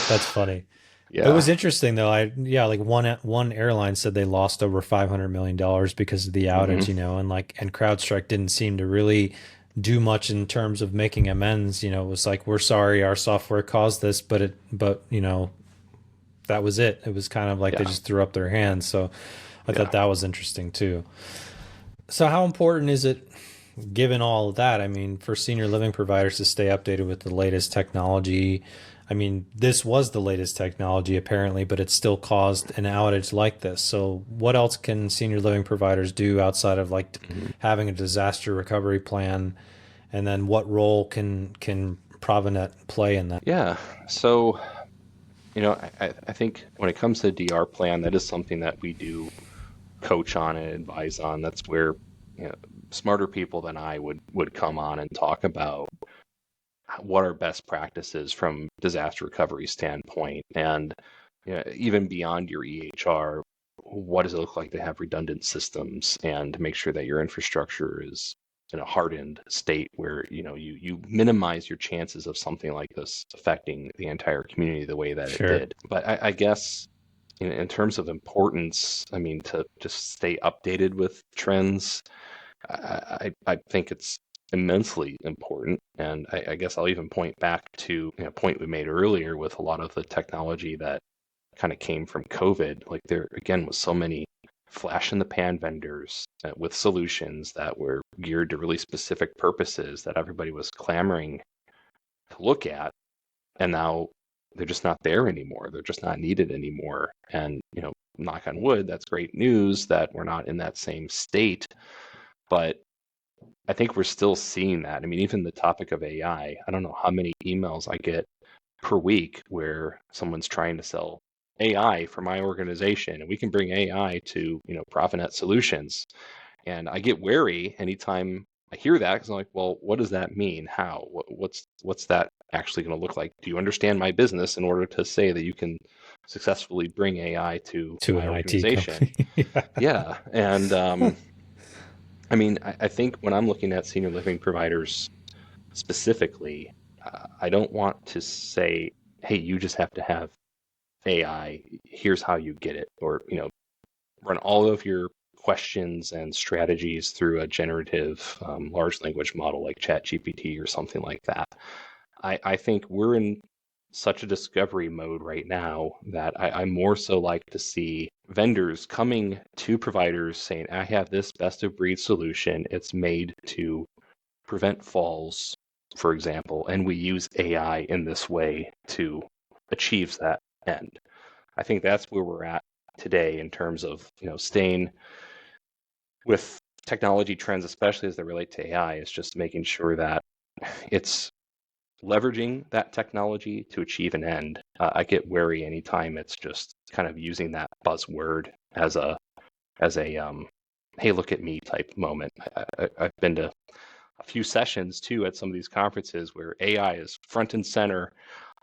That's funny. Yeah. It was interesting though. Like one airline said they lost over $500 million because of the outage, and CrowdStrike didn't seem to really do much in terms of making amends. It was like, we're sorry, our software caused this, but that was it. It was kind of like they just threw up their hands. So I thought Yeah. that was interesting too. So how important is it, given all of that, I mean, for senior living providers to stay updated with the latest technology? I mean, this was the latest technology apparently, but it still caused an outage like this. So what else can senior living providers do outside of like Mhm. having a disaster recovery plan? And then what role can Provinet play in that? Yeah. So, I think when it comes to DR plan, that is something that we do coach on and advise on. That's where, you know, smarter people than I would come on and talk about what are best practices from disaster recovery standpoint, and even beyond your EHR, what does it look like to have redundant systems and to make sure that your infrastructure is in a hardened state where you minimize your chances of something like this affecting the entire community the way that it Sure. did. But I guess in terms of importance, I mean, to just stay updated with trends, I think it's immensely important. And I guess I'll even point back to a point we made earlier with a lot of the technology that kind of came from COVID. Like there, again, was so many flash in the pan vendors with solutions that were geared to really specific purposes that everybody was clamoring to look at. And now they're just not there anymore. They're just not needed anymore. And, knock on wood, that's great news that we're not in that same state. But I think we're still seeing that. I mean, even the topic of AI, I don't know how many emails I get per week where someone's trying to sell AI for my organization, and we can bring AI to, Provinet Solutions. And I get wary anytime I hear that because I'm like, well, what does that mean? How? What's that actually going to look like? Do you understand my business in order to say that you can successfully bring AI to To my an IT organization? company. Yeah. Yeah, and I mean, I think when I'm looking at senior living providers specifically, I don't want to say, hey, you just have to have AI. Here's how you get it, or run all of your questions and strategies through a generative large language model like ChatGPT or something like that. I think we're in such a discovery mode right now that I more so like to see vendors coming to providers saying, I have this best of breed solution. It's made to prevent falls, for example, and we use AI in this way to achieve that end. I think that's where we're at today in terms of staying with technology trends, especially as they relate to AI. Is just making sure that it's leveraging that technology to achieve an end. I get wary anytime it's just kind of using that buzzword as a hey, look at me type moment. I've been to a few sessions too at some of these conferences where AI is front and center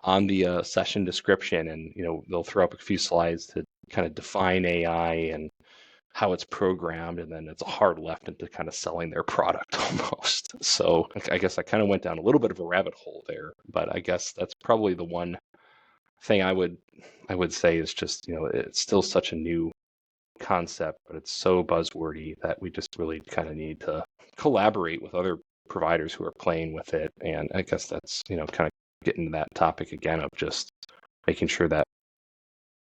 on the session description, and they'll throw up a few slides to kind of define AI and how it's programmed, and then it's a hard left into kind of selling their product almost. So I guess I kind of went down a little bit of a rabbit hole there, but I guess that's probably the one thing I would say is just it's still such a new concept, but it's so buzzwordy that we just really kind of need to collaborate with other providers who are playing with it. And I guess that's kind of getting to that topic again of just making sure that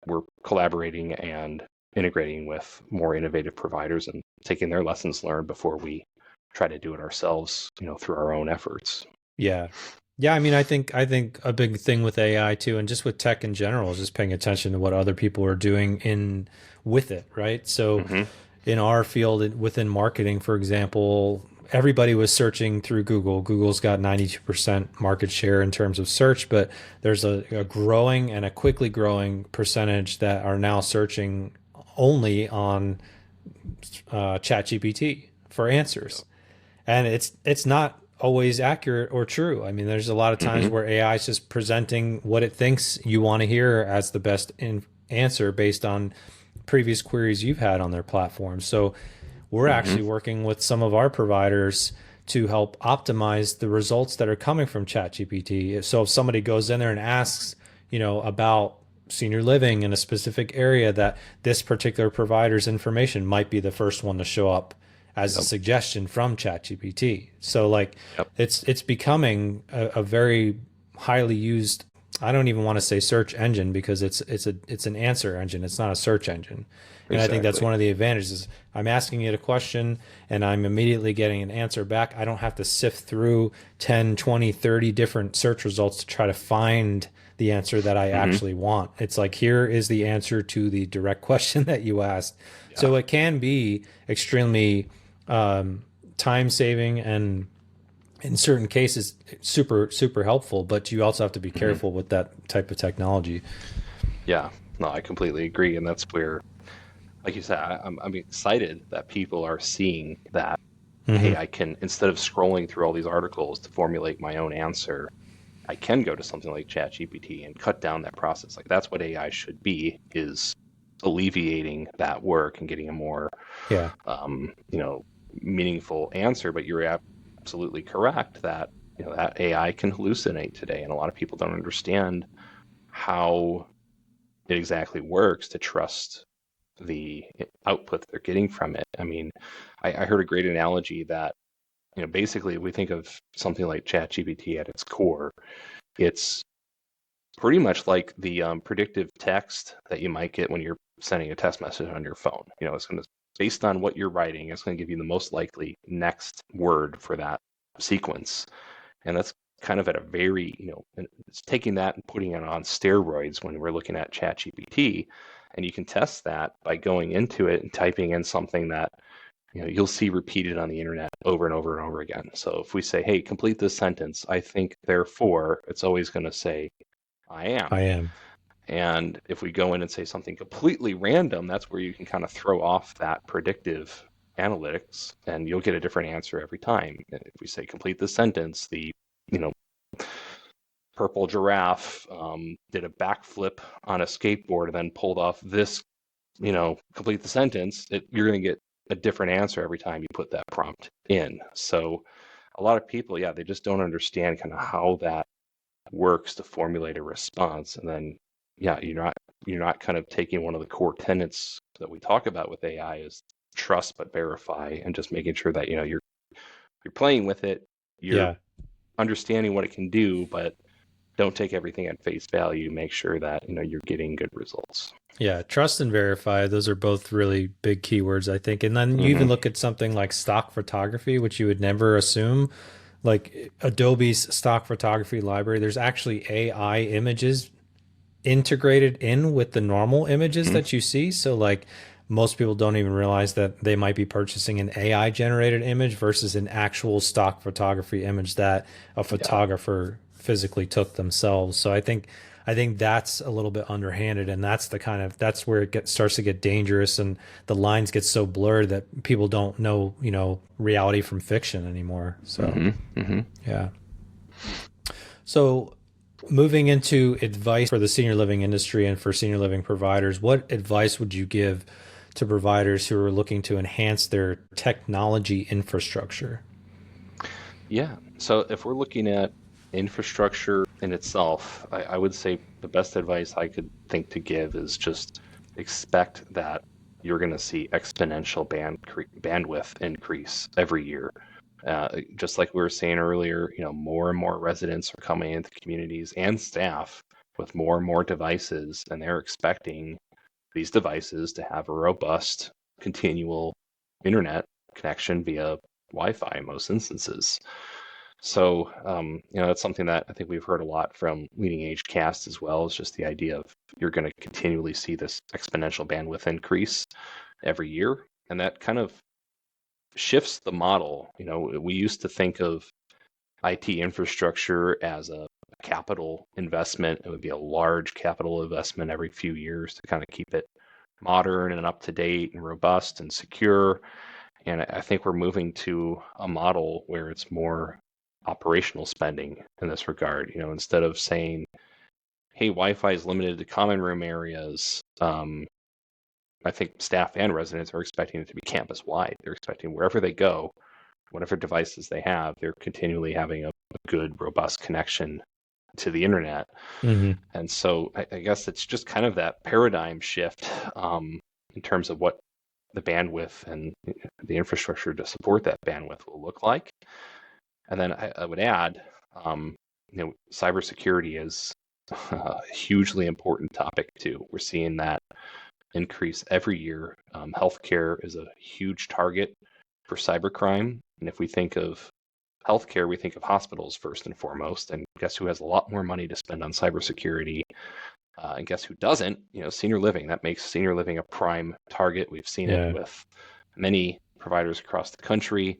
we're collaborating and integrating with more innovative providers and taking their lessons learned before we try to do it ourselves, through our own efforts. Yeah. Yeah, I mean, I think a big thing with AI too, and just with tech in general, is just paying attention to what other people are doing in with it, right? So Mm-hmm. in our field within marketing, for example, everybody was searching through Google. Google's got 92% market share in terms of search, but there's a growing and a quickly growing percentage that are now searching only on ChatGPT for answers, and it's not always accurate or true. I mean, there's a lot of times Mm-hmm. where AI is just presenting what it thinks you want to hear as the best answer based on previous queries you've had on their platform. So we're Mm-hmm. actually working with some of our providers to help optimize the results that are coming from ChatGPT. So if somebody goes in there and asks, about senior living in a specific area, that this particular provider's information might be the first one to show up as a Yep. suggestion from ChatGPT. So like Yep. it's becoming a very highly used I don't even want to say search engine because it's an answer engine. It's not a search engine. And I think that's Exactly. one of the advantages. I'm asking it a question and I'm immediately getting an answer back. I don't have to sift through 10, 20, 30 different search results to try to find the answer that I Hmm. actually want. It's like, here is the answer to the direct question that you asked. Yeah. So it can be extremely time saving and in certain cases super helpful, but you also have to be Hmm. careful with that type of technology. Yeah. No, I completely agree, and that's where, like you said, I'm excited that people are seeing that. Hmm. Hey, I can, instead of scrolling through all these articles to formulate my own answer, I can go to something like ChatGPT and cut down that process. Like that's what AI should be, is alleviating that work and getting a more, Yeah. you know, meaningful answer. But you're absolutely correct that, you know, that AI can hallucinate today, and a lot of people don't understand how it exactly works to trust the output that they're getting from it. I mean, I heard a great analogy that, you know, basically we think of something like ChatGPT at its core. It's pretty much like the predictive text that you might get when you're sending a text message on your phone. You know, it's going to, based on what you're writing, it's going to give you the most likely next word for that sequence. And that's kind of at a very, you know, it's taking that and putting it on steroids when we're looking at ChatGPT. And you can test that by going into it and typing in something that, you know, you'll see repeated on the internet over and over and over again. So if we say, hey, complete this sentence, I think, therefore, it's always going to say, I am. I am. And if we go in and say something completely random, that's where you can kind of throw off that predictive analytics and you'll get a different answer every time. If we say complete the sentence, the, you know, purple giraffe did a backflip on a skateboard and then pulled off this, you know, complete the sentence, you're going to get a different answer every time you put that prompt in. So a lot of people, yeah, they just don't understand kind of how that works to formulate a response. And then, yeah, you're not kind of taking one of the core tenets that we talk about with AI is trust but verify, and just making sure that, you know, you're playing with it, you're Yeah. understanding what it can do, but don't take everything at face value. Make sure that, you know, you're getting good results. Yeah. Trust and verify. Those are both really big keywords, I think. And then you even Hmm. look at something like stock photography, which you would never assume, like Adobe's stock photography library. There's actually AI images integrated in with the normal images Hmm. that you see. So like most people don't even realize that they might be purchasing an AI generated image versus an actual stock photography image that a Yeah. photographer physically took themselves. So I think that's a little bit underhanded, and that's the kind of that's where it starts to get dangerous, and the lines get so blurred that people don't know, reality from fiction anymore. So Hmm. Hmm. yeah. So moving into advice for the senior living industry and for senior living providers, what advice would you give to providers who are looking to enhance their technology infrastructure? Yeah. So if we're looking at infrastructure in itself, I would say the best advice I could think to give is just expect that you're going to see exponential bandwidth increase every year. Just like we were saying earlier, you know, more and more residents are coming into communities and staff with more and more devices, and they're expecting these devices to have a robust, continual internet connection via Wi-Fi in most instances. So, you know, that's something that I think we've heard a lot from leading age cast as well, is just the idea of you're going to continually see this exponential bandwidth increase every year. And that kind of shifts the model. You know, we used to think of IT infrastructure as a capital investment. It would be a large capital investment every few years to kind of keep it modern and up to date and robust and secure. And I think we're moving to a model where it's more operational spending in this regard. You know, instead of saying, hey, Wi-Fi is limited to common room areas, I think staff and residents are expecting it to be campus wide. They're expecting wherever they go, whatever devices they have, they're continually having a good, robust connection to the internet. Hmm. And so I guess it's just kind of that paradigm shift in terms of what the bandwidth and the infrastructure to support that bandwidth will look like. And then I would add, you know, cybersecurity is a hugely important topic too. We're seeing that increase every year. Healthcare is a huge target for cybercrime. And if we think of healthcare, we think of hospitals first and foremost. And guess who has a lot more money to spend on cybersecurity? And guess who doesn't? Senior living. That makes senior living a prime target. We've seen it with many providers across the country.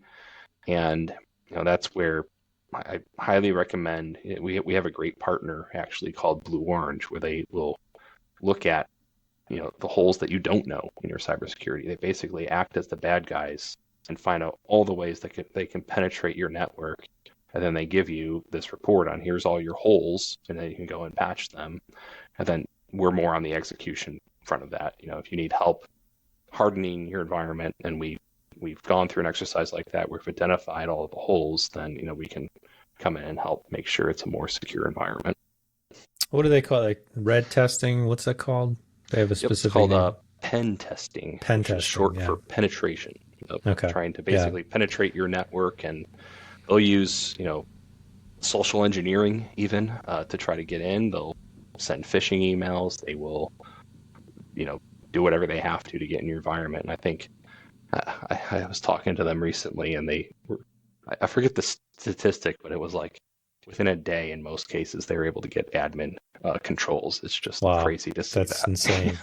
And that's where I highly recommend. We have a great partner actually called Blue Orange, where they will look at the holes that you don't know in your cybersecurity. They basically act as the bad guys and find out all the ways that they can penetrate your network, and then they give you this report on here's all your holes, and then you can go and patch them. And then we're more on the execution front of that. If you need help hardening your environment, and we've gone through an exercise like that, we've identified all of the holes, then we can come in and help make sure it's a more secure environment. What do they call it? Like red testing? What's that called? They have a specific it's called name. Pen testing. Pen testing, testing, short for penetration. Trying to basically penetrate your network, and they'll use social engineering even to try to get in. They'll send phishing emails. They will do whatever they have to get in your environment. And I think I was talking to them recently, and I forget the statistic, but it was like within a day in most cases they were able to get admin controls. It's just crazy to see that. That's insane.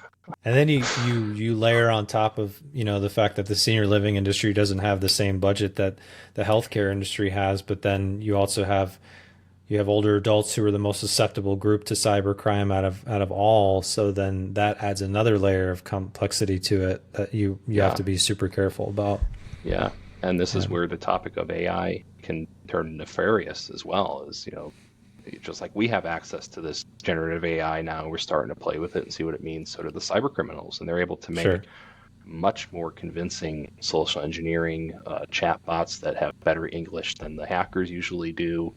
And then you layer on top of the fact that the senior living industry doesn't have the same budget that the healthcare industry has, but then you also have older adults who are the most susceptible group to cybercrime out of all. So then that adds another layer of complexity to it that you have to be super careful about. Yeah. And this is where the topic of AI can turn nefarious as well. As just like we have access to this generative AI now, we're starting to play with it and see what it means. So do the cyber criminals, and they're able to make much more convincing social engineering chatbots that have better English than the hackers usually do.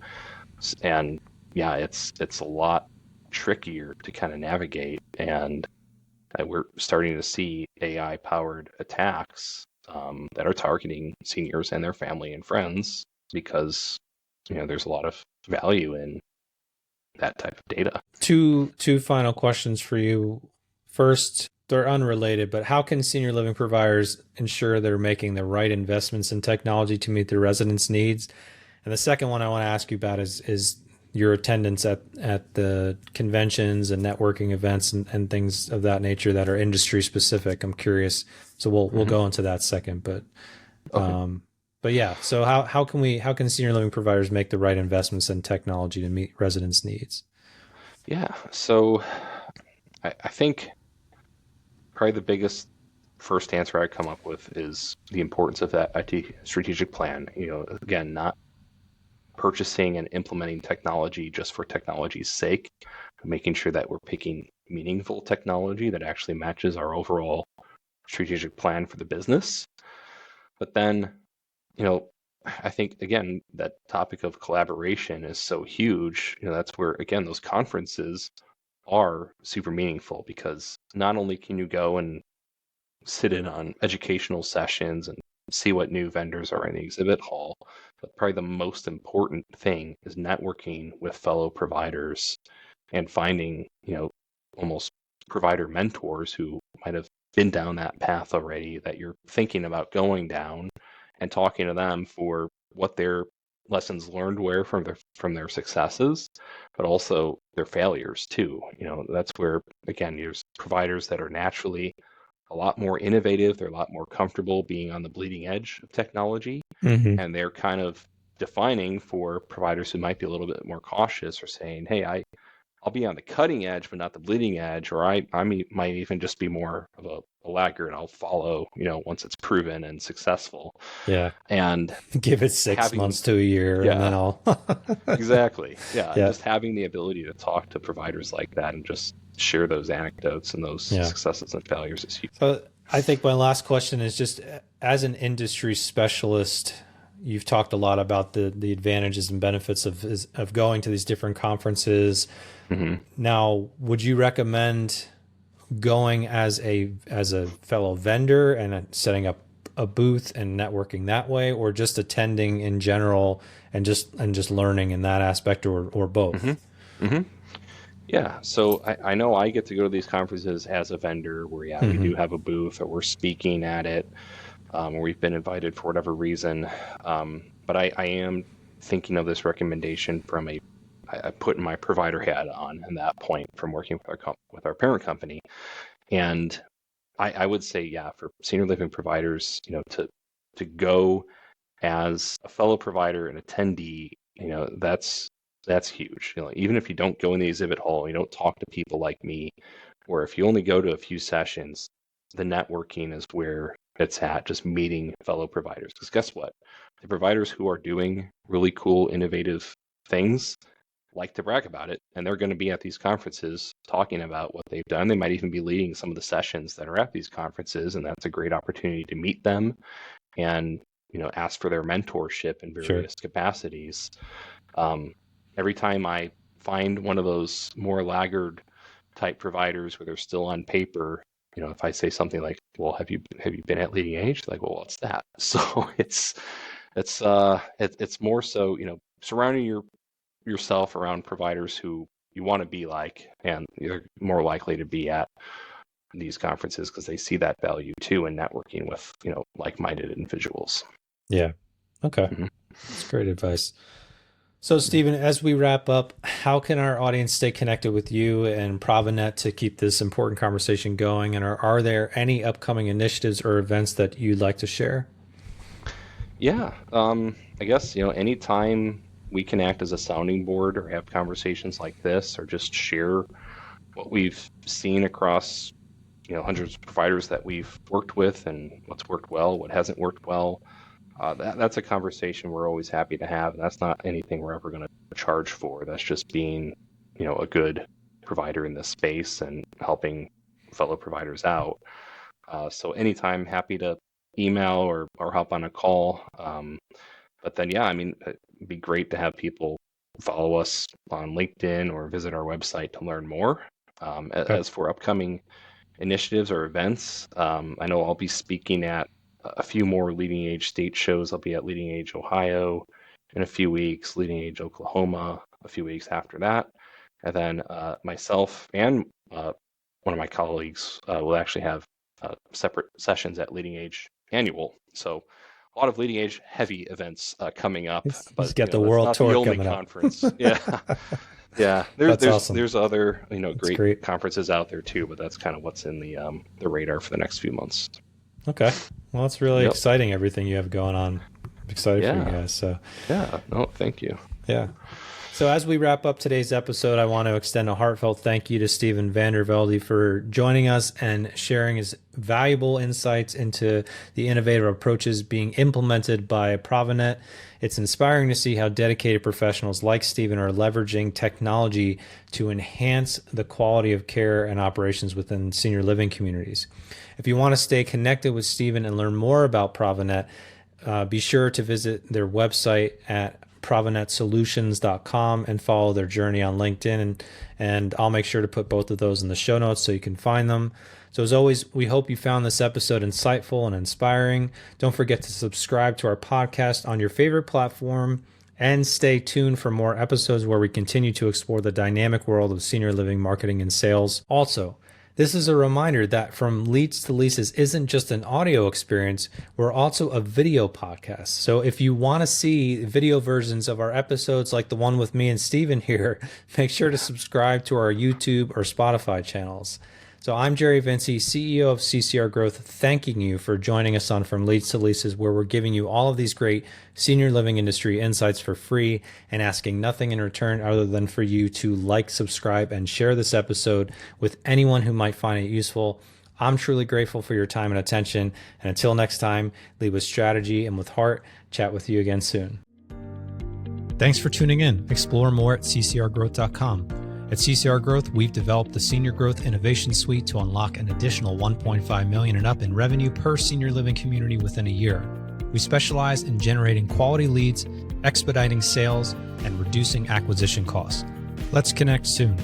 And it's a lot trickier to kind of navigate. And we're starting to see AI powered attacks that are targeting seniors and their family and friends, because there's a lot of value in that type of data. Two final questions for you. First, they're unrelated, but how can senior living providers ensure they're making the right investments in technology to meet their residents' needs? And the second one I want to ask you about is your attendance at the conventions and networking events and things of that nature that are industry specific. I'm curious. So we'll go into that second, but okay. But yeah, so how can senior living providers make the right investments in technology to meet residents' needs? Yeah, so I think probably the biggest first answer I come up with is the importance of that IT strategic plan. Again, not purchasing and implementing technology just for technology's sake, making sure that we're picking meaningful technology that actually matches our overall strategic plan for the business. But then I think, again, that topic of collaboration is so huge. That's where, again, those conferences are super meaningful, because not only can you go and sit in on educational sessions and see what new vendors are in the exhibit hall, but probably the most important thing is networking with fellow providers and finding, almost provider mentors who might have been down that path already that you're thinking about going down, and talking to them for what their lessons learned were from their successes, but also their failures too. That's where, again, there's providers that are naturally a lot more innovative. They're a lot more comfortable being on the bleeding edge of technology, and they're kind of defining for providers who might be a little bit more cautious, or saying, hey, I'll be on the cutting edge, but not the bleeding edge, or I might even just be more of a laggard. I'll follow, once it's proven and successful. Yeah. And give it 6 months to a year, and then I'll. Exactly. Yeah. And just having the ability to talk to providers like that and just share those anecdotes and those successes and failures is huge. So I think my last question is just, as an industry specialist, you've talked a lot about the advantages and benefits of going to these different conferences. Now, would you recommend going as a fellow vendor and setting up a booth and networking that way, or just attending in general and just learning in that aspect, or both? Yeah, so I know I get to go to these conferences as a vendor where, yeah, we do have a booth or we're speaking at it, or we've been invited for whatever reason. But I am thinking of this recommendation from I put my provider hat on at that point from working with our parent company. And I would say, yeah, for senior living providers, to go as a fellow provider and attendee, that's huge. Even if you don't go in the exhibit hall, you don't talk to people like me, or if you only go to a few sessions, the networking is where it's at, just meeting fellow providers. Because guess what? The providers who are doing really cool, innovative things like to brag about it, and they're going to be at these conferences talking about what they've done. They might even be leading some of the sessions that are at these conferences, and that's a great opportunity to meet them and ask for their mentorship in various capacities. Every time I find one of those more laggard type providers where they're still on paper, if I say something like, well, have you been at leading age? Like, well, what's that? So it's more so, surrounding yourself around providers who you want to be like, and you're more likely to be at these conferences because they see that value too in networking with, like-minded individuals. Yeah. Okay. That's great advice. So, Steven, as we wrap up, how can our audience stay connected with you and Provinet to keep this important conversation going? And are there any upcoming initiatives or events that you'd like to share? Yeah. I guess, anytime we can act as a sounding board or have conversations like this, or just share what we've seen across, hundreds of providers that we've worked with and what's worked well, what hasn't worked well. That's a conversation we're always happy to have. And that's not anything we're ever going to charge for. That's just being, a good provider in this space and helping fellow providers out. So anytime, happy to email or hop on a call. But then, yeah, it'd be great to have people follow us on LinkedIn or visit our website to learn more. As for upcoming initiatives or events, I know I'll be speaking at a few more Leading Age state shows. I'll be at Leading Age Ohio in a few weeks, Leading Age Oklahoma a few weeks after that. And then myself and one of my colleagues will actually have separate sessions at Leading Age Annual. So a lot of Leading Age heavy events coming up. But he's got the world tour coming up. Conference. Yeah. Yeah, there's awesome. There's other great conferences out there too, but that's kind of what's in the radar for the next few months. Okay, well, it's really exciting, everything you have going on. I'm excited for you guys. So no, thank you. Yeah. So as we wrap up today's episode, I want to extend a heartfelt thank you to Steven VanderVelde for joining us and sharing his valuable insights into the innovative approaches being implemented by Provinet. It's inspiring to see how dedicated professionals like Steven are leveraging technology to enhance the quality of care and operations within senior living communities. If you want to stay connected with Steven and learn more about Provinet, be sure to visit their website at provinetsolutions.com and follow their journey on LinkedIn. And I'll make sure to put both of those in the show notes so you can find them. So as always, we hope you found this episode insightful and inspiring. Don't forget to subscribe to our podcast on your favorite platform and stay tuned for more episodes where we continue to explore the dynamic world of senior living marketing and sales. Also, this is a reminder that From Leads to Leases isn't just an audio experience, we're also a video podcast. So if you want to see video versions of our episodes like the one with me and Steven here, make sure to subscribe to our YouTube or Spotify channels. So I'm Jerry Vinci, CEO of CCR Growth, thanking you for joining us on From Leads to Leases, where we're giving you all of these great senior living industry insights for free and asking nothing in return other than for you to like, subscribe, and share this episode with anyone who might find it useful. I'm truly grateful for your time and attention. And until next time, lead with strategy and with heart. Chat with you again soon. Thanks for tuning in. Explore more at ccrgrowth.com. At CCR Growth, we've developed the Senior Growth Innovation Suite to unlock an additional $1.5 million and up in revenue per senior living community within a year. We specialize in generating quality leads, expediting sales, and reducing acquisition costs. Let's connect soon.